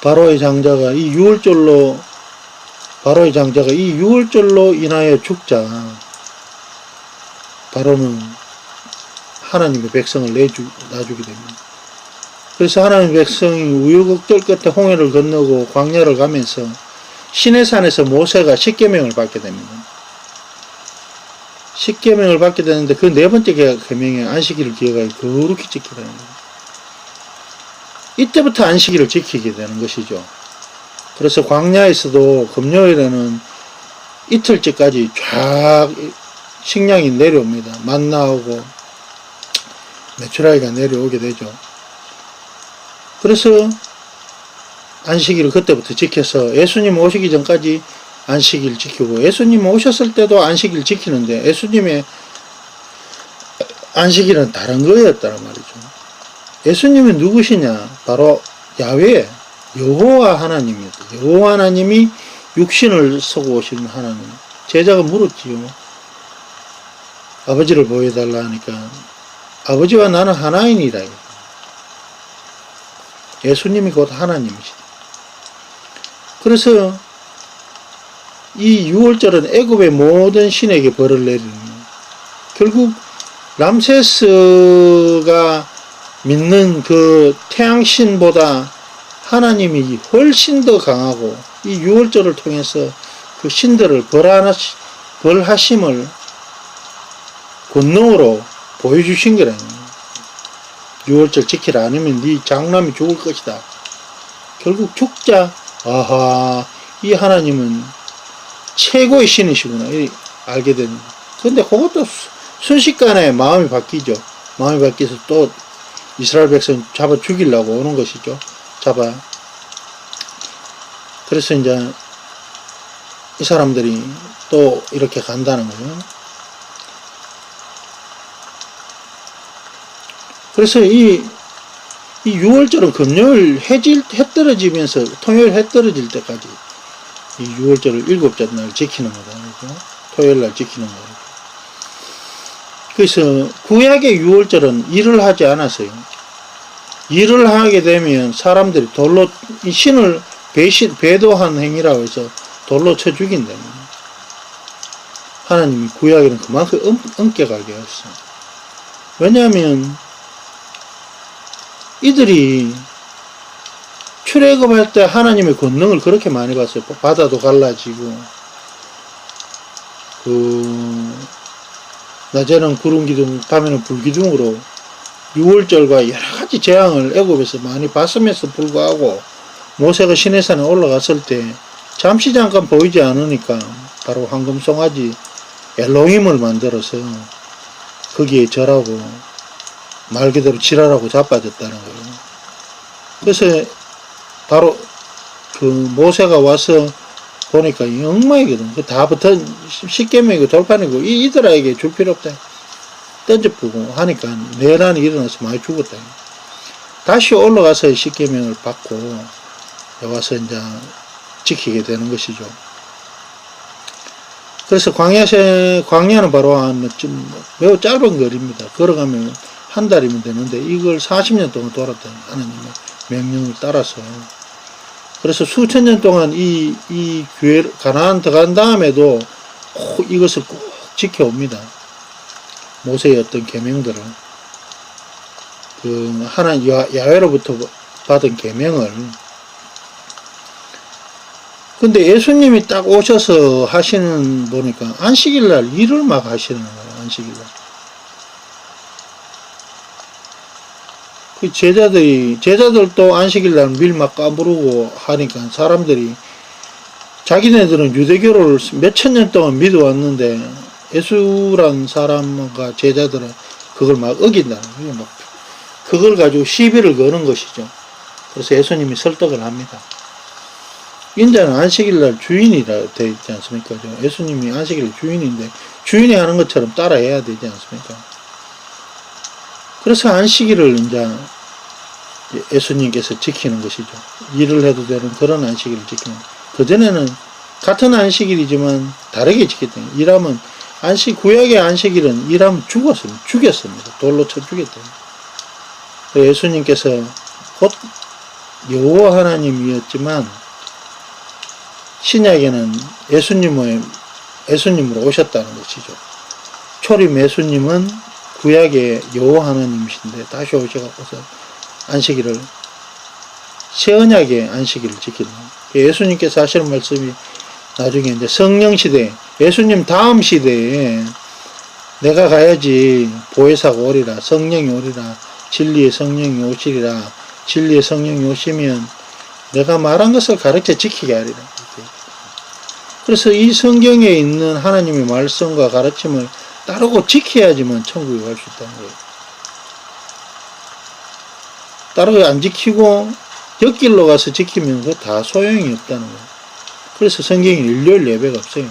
바로의 장자가 이 유월절로 인하여 죽자 바로는 하나님의 백성을 놔주게 됩니다. 그래서 하나님의 백성이 우여곡절 끝에 홍해를 건너고 광야를 가면서 시내산에서 모세가 십계명을 받게 됩니다. 십계명을 받게 되는데 그 네 번째 계명에 안식일을 기억하여 거룩히 지키라는 거예요. 이때부터 안식일을 지키게 되는 것이죠. 그래서 광야에서도 금요일에는 이틀째까지 쫙 식량이 내려옵니다. 만나오고 메추라기가 내려오게 되죠. 그래서 안식일을 그때부터 지켜서 예수님 오시기 전까지 안식일 지키고, 예수님 오셨을 때도 안식일 지키는데 예수님의 안식일은 다른 거였다는 말이죠. 예수님은 누구시냐? 바로 야훼, 여호와 하나님이었다. 여호와 하나님이 육신을 쓰고 오신 하나님. 제자가 물었지요. 아버지를 보여달라 하니까 아버지와 나는 하나이니라. 예수님이 곧 하나님이시다. 그래서 이 유월절은 애굽의 모든 신에게 벌을 내리는, 결국 람세스가 믿는 그 태양신보다 하나님이 훨씬 더 강하고 이 유월절을 통해서 그 신들을 벌하심을 권능으로 보여주신 거라는 거예요. 유월절 지키라 아니면 네 장남이 죽을 것이다. 결국 죽자, 아하, 이 하나님은 최고의 신이시구나 알게 됩니다. 근데 그것도 순식간에 마음이 바뀌죠. 마음이 바뀌어서 또 이스라엘 백성 잡아 죽이려고 오는 것이죠. 그래서 이제 이 사람들이 또 이렇게 간다는 거예요. 그래서 이 유월절은 금요일 해 떨어지면서 토요일 해 떨어질 때까지 이 유월절을 7째 날 지키는 거다. 그렇죠? 토요일 날 지키는 거다. 그래서 구약의 유월절은 일을 하지 않았어요. 일을 하게 되면 사람들이 돌로 신을 배도한 행위라고 해서 돌로 쳐 죽인다. 하나님이 구약에는 그만큼 엄격하게 했어요. 왜냐하면 이들이 출애굽할 때 하나님의 권능을 그렇게 많이 봤어요. 바다도 갈라지고, 낮에는 구름 기둥, 밤에는 불 기둥으로 유월절과 여러 가지 재앙을 애굽에서 많이 봤음에도 불구하고 모세가 시내산에 올라갔을 때 잠시 잠깐 보이지 않으니까 바로 황금송아지 엘로힘을 만들어서 거기에 절하고 말 그대로 지랄하고 자빠졌다는 거예요. 그래서 바로 그 모세가 와서 보니까 엉망이거든. 그 다 붙어 십계명이고 돌판이고 이들에게 줄 필요 없다. 던져보고 하니까 내란이 일어나서 많이 죽었다. 다시 올라가서 십계명을 받고 와서 이제 지키게 되는 것이죠. 그래서 광야는 바로 매우 짧은 거리입니다. 걸어가면 한 달이면 되는데 이걸 40년 동안 돌았다. 하나님의 명령을 따라서. 그래서 수천 년 동안 이 가나안 들어간 다음에도 이것을 꼭 지켜옵니다. 모세의 어떤 계명들을, 야훼로부터 받은 계명을. 근데 예수님이 딱 오셔서 하시는 보니까 안식일날 일을 막 하시는 거예요. 안식일날. 그 제자들도 안식일날 밀 막 까부르고 하니까 사람들이, 자기네들은 유대교를 몇천 년 동안 믿어왔는데 예수란 사람과 제자들은 그걸 막 어긴다는 거예요. 막 그걸 가지고 시비를 거는 것이죠. 그래서 예수님이 설득을 합니다. 인자는 안식일날 주인이라 되어 있지 않습니까? 예수님이 안식일 주인인데 주인이 하는 것처럼 따라해야 되지 않습니까? 그래서 안식일을 이제 예수님께서 지키는 것이죠. 일을 해도 되는 그런 안식일을 지키는. 그전에는 같은 안식일이지만 다르게 지켰대요. 일하면 구약의 안식일은 일하면 죽였습니다. 돌로 쳐 죽였대요. 예수님께서 곧 여호와 하나님이었지만 신약에는 예수님으로 오셨다는 것이죠. 초림 예수님은 구약의 여호와 하나님이신데 다시 오셔서 안식일을 새 언약의 안식일을 지키는 예수님께서 하시는 말씀이 나중에 이제 성령 시대, 예수님 다음 시대에 내가 가야지 보혜사가 오리라, 성령이 오리라, 진리의 성령이 오시리라, 진리의 성령이 오시면 내가 말한 것을 가르쳐 지키게 하리라. 그래서 이 성경에 있는 하나님의 말씀과 가르침을 따르고 지켜야지만 천국에 갈 수 있다는 거예요. 따르고 안 지키고 옆길로 가서 지키면 그거 다 소용이 없다는 거예요. 그래서 성경에 일요일 예배가 없어요.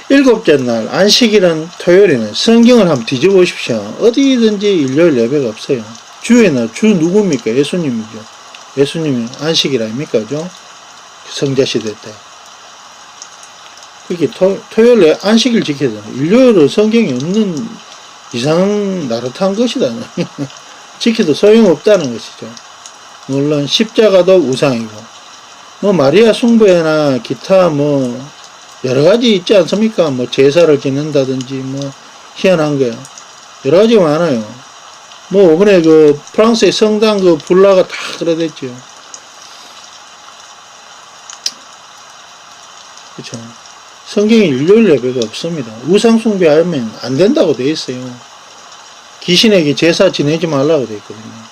일곱째 날 안식일은 토요일에는 성경을 한번 뒤져보십시오. 어디든지 일요일 예배가 없어요. 주의 날, 주 누굽니까? 예수님이죠. 예수님이 안식일 아닙니까? 그죠? 성자시대 때. 그렇게 토요일에 안식일 지켜야 되는 일요일은 성경이 없는 이상 나릇한 것이다. 지켜도 소용없다는 것이죠. 물론 십자가도 우상이고 뭐 마리아 숭배나 기타 뭐 여러가지 있지 않습니까? 뭐 제사를 지낸다든지 뭐 희한한 거야. 여러가지가 많아요. 뭐 이번에 그 프랑스의 성당 그 불나가 다 그래 됐죠. 그렇죠. 성경에 일요일 예배가 없습니다. 우상 숭배하면 안 된다고 되어 있어요. 귀신에게 제사 지내지 말라고 되어 있거든요.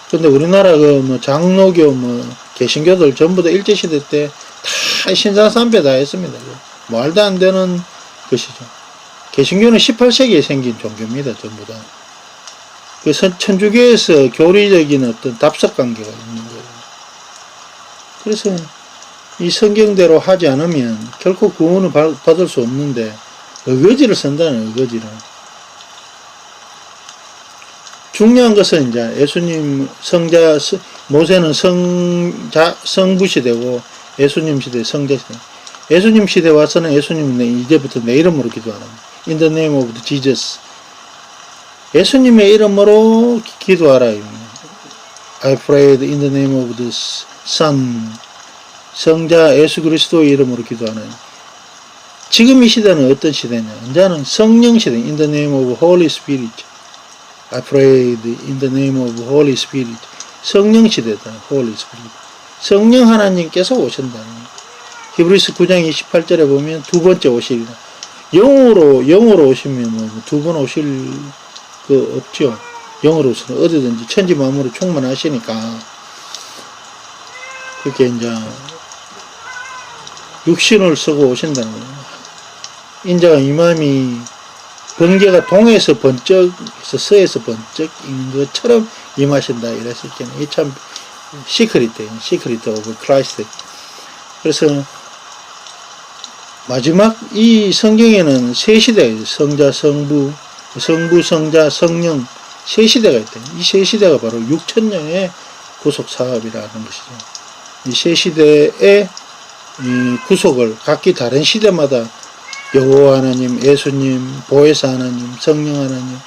근데 우리나라 그 뭐 장로교 뭐 개신교들 전부 다 일제시대 때 다 신사삼배 다 했습니다. 말도 안 되는 것이죠. 개신교는 18세기에 생긴 종교입니다. 전부 다. 그 천주교에서 교리적인 어떤 답석 관계가 있는 거예요. 그래서 이 성경대로 하지 않으면 결코 구원을 받을 수 없는데 어거지를 쓴다는 어거지를. 중요한 것은 이제 예수님 성자, 모세는 성부 시대고 예수님 시대 성자 시대. 예수님 시대 와서는 예수님은 이제부터 내 이름으로 기도하는 In the name of Jesus. 예수님의 이름으로 기도하라. I prayed in the name of the Son. 성자 예수 그리스도의 이름으로 기도하는. 지금 이 시대는 어떤 시대냐? 이제는 성령 시대. In the name of Holy Spirit. I prayed in the name of Holy Spirit. 성령 시대다. Holy Spirit. 성령 하나님께서 오신다. 히브리서 9장 28절에 보면 두 번째 오시리라. 영으로 오시면 뭐 두 번 오실 그 없죠. 영으로서는 어디든지 천지 만물을 충만하시니까. 그렇게 이제 육신을 쓰고 오신다는 거예요. 인자가 이맘이 번개가 동에서 번쩍, 서에서 번쩍 있는 것처럼 임하신다. 이랬을 때는 이 참 시크릿 오브 크라이스트. 그래서 마지막 이 성경에는 세 시대, 성자, 성부, 성자, 성령 세 시대가 있대요. 이 세 시대가 바로 6,000년의 구속 사업이라는 것이죠. 이 세 시대의 이 구속을 각기 다른 시대마다 여호와 하나님, 예수님, 보혜사 하나님, 성령 하나님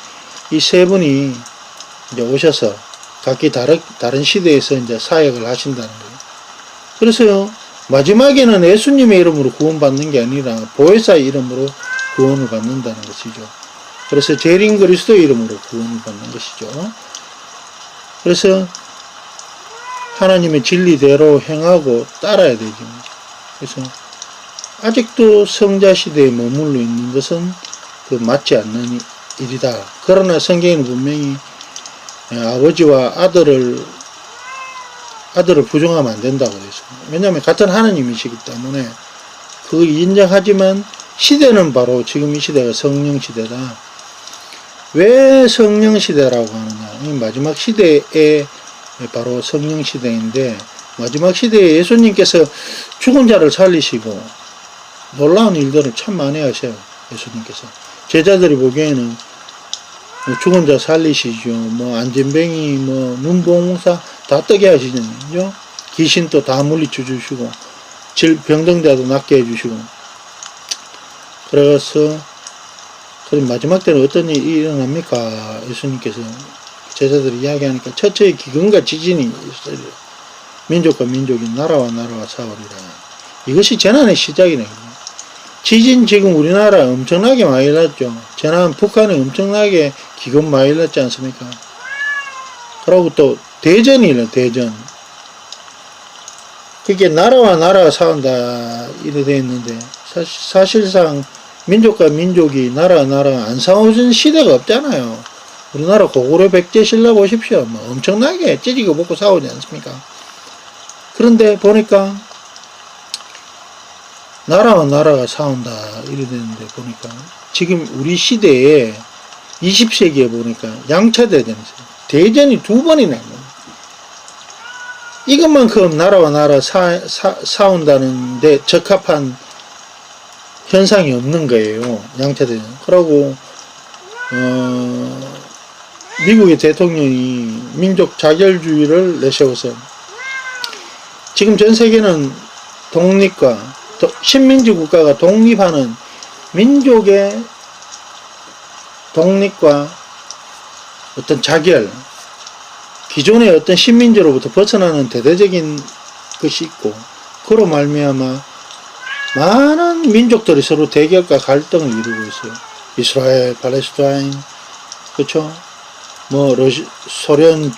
이 세 분이 이제 오셔서 각기 다른 시대에서 이제 사역을 하신다는 거예요. 그래서 마지막에는 예수님의 이름으로 구원받는 게 아니라 보혜사의 이름으로 구원을 받는다는 것이죠. 그래서 재림 그리스도의 이름으로 구원을 받는 것이죠. 그래서 하나님의 진리대로 행하고 따라야 되죠. 그래서 아직도 성자 시대에 머물러 있는 것은 그 맞지 않는 일이다. 그러나 성경에는 분명히 아버지와 아들을 부정하면 안 된다고 되어 있습니다. 왜냐하면 같은 하나님이시기 때문에 그걸 인정하지만 시대는 바로 지금 이 시대가 성령 시대다. 왜 성령 시대라고 하느냐? 이 마지막 시대에 바로 성령 시대인데 마지막 시대에 예수님께서 죽은 자를 살리시고 놀라운 일들을 참 많이 하셔요. 예수님께서. 제자들이 보기에는 죽은 자 살리시죠. 뭐 안진뱅이, 뭐 눈봉사 다 뜨게 하시잖아요. 귀신도 다 물리쳐 주시고 병등자도 낫게 해주시고. 그래서 그럼 마지막 때는 어떤 일이 일어납니까? 예수님께서 제자들이 이야기하니까 처처의 기근과 지진이 있어요. 민족과 민족이 나라와 나라와 싸우리라. 이것이 재난의 시작이네. 지진 지금 우리나라 엄청나게 많이 났죠. 재난 북한에 엄청나게 기금 많이 났지 않습니까? 그리고 또 대전이 일어 대전. 그게 나라와 나라가 싸운다 이래 돼 있는데 사실상 민족과 민족이 나라와 나라가 안 싸우는 시대가 없잖아요. 우리나라 고구려 백제 신라 보십시오. 뭐 엄청나게 찌지고 먹고 싸우지 않습니까? 그런데 보니까 나라와 나라가 싸운다 이래 되는데 보니까 지금 우리 시대에 20세기에 보니까 양차 대전이 있어요. 대전이 2번이나 있는 이것만큼 나라와 나라 싸운다는데 적합한 현상이 없는 거예요. 양차 대전. 그러고 미국의 대통령이 민족 자결주의를 내세워서 지금 전 세계는 독립과 식민지 국가가 독립하는 민족의 독립과 어떤 자결, 기존의 어떤 식민지로부터 벗어나는 대대적인 것이 있고, 그로 말미암아 많은 민족들이 서로 대결과 갈등을 이루고 있어요. 이스라엘, 팔레스타인, 그렇죠? 뭐 소련,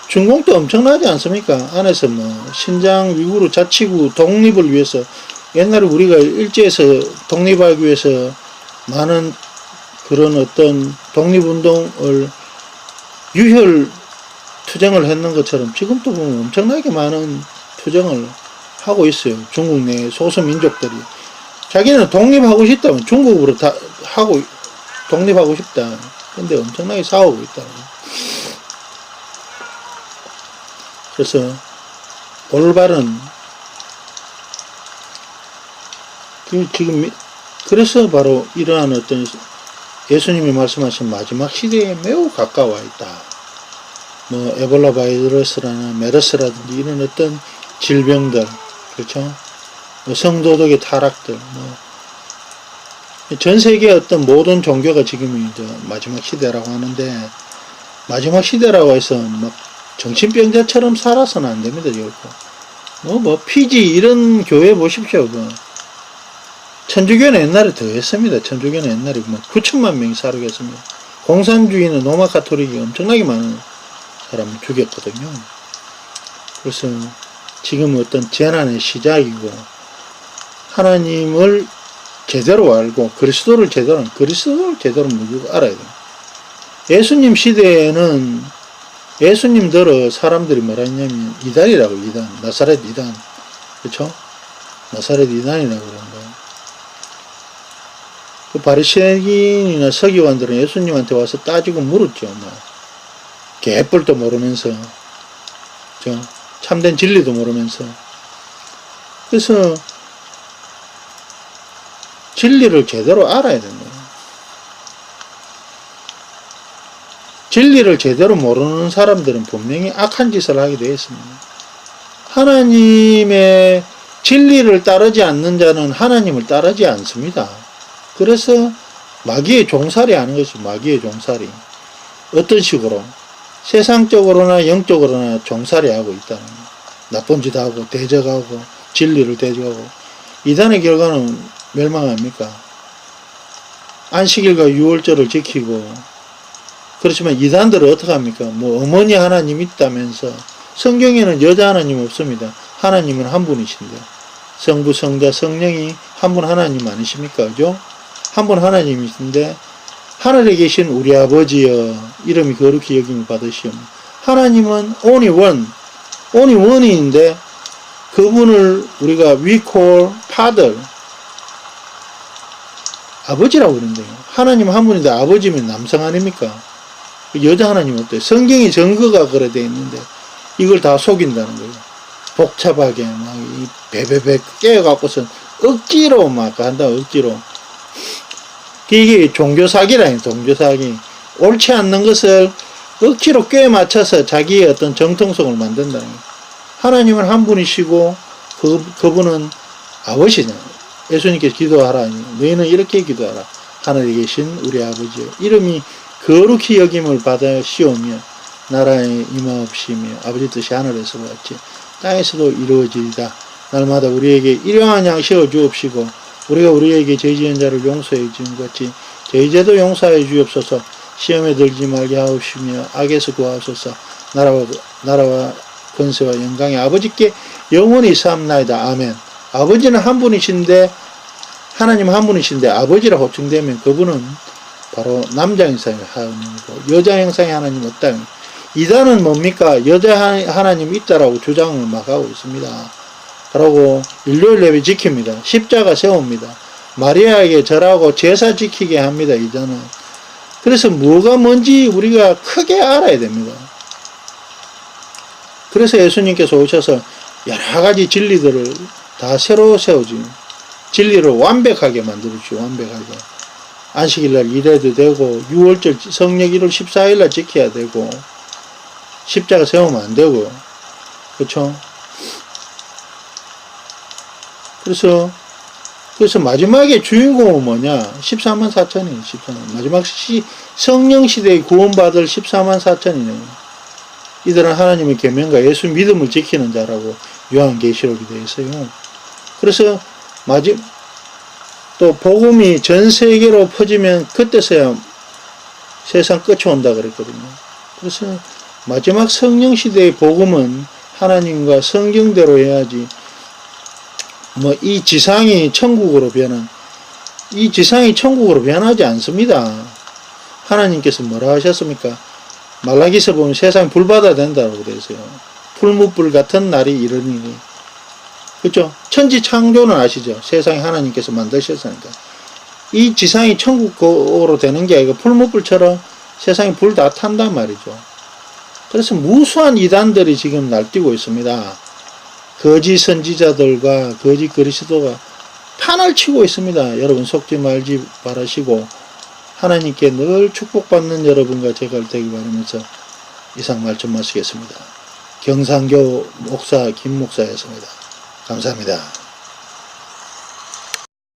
중공도 엄청나지 않습니까? 안에서 뭐 신장 위구르 자치구 독립을 위해서 옛날에 우리가 일제에서 독립하기 위해서 많은 그런 어떤 독립운동을 유혈 투쟁을 했는 것처럼 지금도 보면 엄청나게 많은 투쟁을 하고 있어요. 중국 내 소수민족들이 자기는 독립하고 싶다면 중국으로 다 하고 독립하고 싶다. 근데 엄청나게 싸우고 있다. 그래서 올바른 지금 그래서 바로 이러한 어떤 예수님이 말씀하신 마지막 시대에 매우 가까워 있다. 뭐 에볼라 바이러스라나 메르스라든지 이런 어떤 질병들, 그렇죠? 뭐 성도덕의 타락들, 뭐 전 세계 어떤 모든 종교가 지금 이제 마지막 시대라고 하는데 마지막 시대라고 해서 막 정신병자처럼 살아서는 안 됩니다, 결코. 뭐 피지 이런 교회 보십시오. 천주교는 옛날에 더 했습니다. 천주교는 옛날에 9천만 명이 살고 했습니다. 공산주의는 로마 가톨릭이 엄청나게 많은 사람을 죽였거든요. 그래서 지금 어떤 재난의 시작이고, 하나님을 제대로 알고, 그리스도를 제대로 무조건 알아야 돼요. 예수님 시대에는 예수님들을 사람들이 뭐라 했냐면 이단이라고, 이단. 나사렛 이단. 그렇죠? 나사렛 이단이라고 그러는 거예요. 그 바리새인이나 서기관들은 예수님한테 와서 따지고 물었죠. 뭐 개뿔도 모르면서, 참된 진리도 모르면서. 그래서 진리를 제대로 알아야 되는 거예요. 진리를 제대로 모르는 사람들은 분명히 악한 짓을 하게 되어 있습니다. 하나님의 진리를 따르지 않는 자는 하나님을 따르지 않습니다. 그래서 마귀의 종살이 하는 것이 마귀의 종살이. 어떤 식으로? 세상적으로나 영적으로나 종살이 하고 있다는 거예요. 나쁜 짓 하고 대적하고 진리를 대적하고. 이단의 결과는 멸망합니까? 안식일과 유월절을 지키고. 그렇지만 이단들은 어떻게 합니까? 뭐 어머니 하나님 있다면서. 성경에는 여자 하나님 없습니다. 하나님은 한 분이신데, 성부, 성자, 성령이 한 분 하나님 아니십니까? 그죠? 한 분 하나님이신데, 하늘에 계신 우리 아버지여, 이름이 거룩히 여김을 받으시오. 하나님은 only one인데, 그분을 우리가 we call father, 아버지라고 그러는데요. 하나님 한 분인데 아버지면 남성 아닙니까? 여자 하나님 어때요? 성경이 증거가 그래 돼 있는데 이걸 다 속인다는 거예요. 복잡하게 막 이 베베베 깨어갖고선 억지로 막 한다. 억지로. 이게 종교사기라니. 종교사기. 옳지 않는 것을 억지로 꿰 맞춰서 자기의 어떤 정통성을 만든다는 거예요. 하나님은 한 분이시고 그분은 아버지잖아요. 예수님께서 기도하라. 너희는 이렇게 기도하라. 하늘에 계신 우리 아버지여, 이름이 거룩히 여김을 받으시오며 나라의 임하옵시며 아버지 뜻이 하늘에서 같이 땅에서도 이루어지리다. 날마다 우리에게 일용할 양식을 주옵시고 우리가 우리에게 죄 지은 자를 용서해 주는 것 같이 저희 죄도 용서해 주옵소서. 시험에 들지 말게 하옵시며 악에서 구하옵소서. 나라와 권세와 영광이 아버지께 영원히 삼나이다. 아멘. 아버지는 한 분이신데 하나님 한 분이신데 아버지라 호칭되면 그분은 바로 남자 형상의 하나님이고 여자 형상의 하나님 없다. 이단은 뭡니까? 여자 하나님 있다라고 주장을 막 하고 있습니다. 그러고 일요일 예배 지킵니다. 십자가 세웁니다. 마리아에게 절하고 제사 지키게 합니다. 이단은. 그래서 뭐가 뭔지 우리가 크게 알아야 됩니다. 그래서 예수님께서 오셔서 여러 가지 진리들을 다 새로 세우지. 진리를 완벽하게 만들어주죠. 완벽하게. 안식일날 일해도 되고 6월절 성령 1월 14일날 지켜야 되고 십자가 세우면 안 되고요. 그렇죠? 그래서 마지막에 주인공은 뭐냐? 14만 4천이에요. 14만. 마지막 성령 시대에 구원받을 14만 4천이네요. 이들은 하나님의 계명과 예수 믿음을 지키는 자라고 요한계시록이 되어 있어요. 그래서 또 복음이 전 세계로 퍼지면 그때서야 세상 끝이 온다 그랬거든요. 그래서 마지막 성령 시대의 복음은 하나님과 성경대로 해야지. 이 지상이 천국으로 변하지 않습니다. 하나님께서 뭐라 하셨습니까? 말라기서 보면 세상이 불바다 된다고 되어 있어요. 풀무불 같은 날이 이르니니. 그렇죠? 천지 창조는 아시죠? 세상에 하나님께서 만드셨으니까. 이 지상이 천국으로 되는 게 아니고 풀무불처럼 세상에 불 다 탄단 말이죠. 그래서 무수한 이단들이 지금 날뛰고 있습니다. 거짓 선지자들과 거짓 그리스도가 판을 치고 있습니다. 여러분 속지 말지 바라시고 하나님께 늘 축복받는 여러분과 제가 되기 바라면서 이상 말씀 마치겠습니다. 경상교 목사 김 목사였습니다. 감사합니다.